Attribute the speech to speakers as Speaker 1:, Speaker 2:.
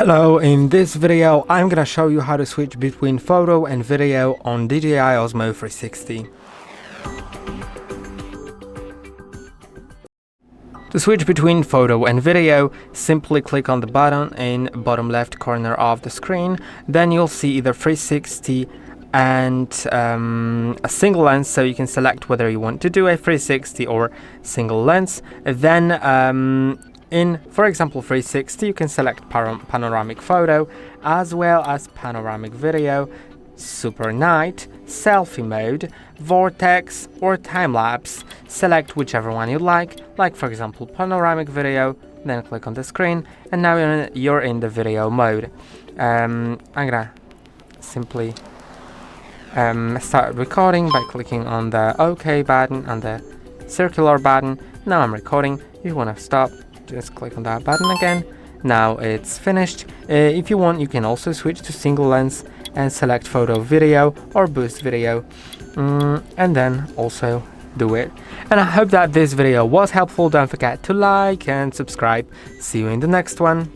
Speaker 1: Hello, in this video I'm gonna show you how to switch between photo and video on DJI Osmo 360. To switch between photo and video, simply click on the button in bottom left corner of the screen. Then you'll see either 360 and a single lens, so you can select whether you want to do a 360 or single lens. Then in, for example, 360, you can select panoramic photo as well as panoramic video, super night, selfie mode, vortex or time lapse. Select whichever one you like for example panoramic video, then click on the screen and now you're in the video mode. I'm gonna simply start recording by clicking on the OK button and the circular button. Now I'm recording. If you want to stop, just click on that button again. Now it's finished. If you want, you can also switch to single lens and select photo video or boost video, and then also do it. And I hope that this video was helpful. Don't forget to like and subscribe. See you in the next one.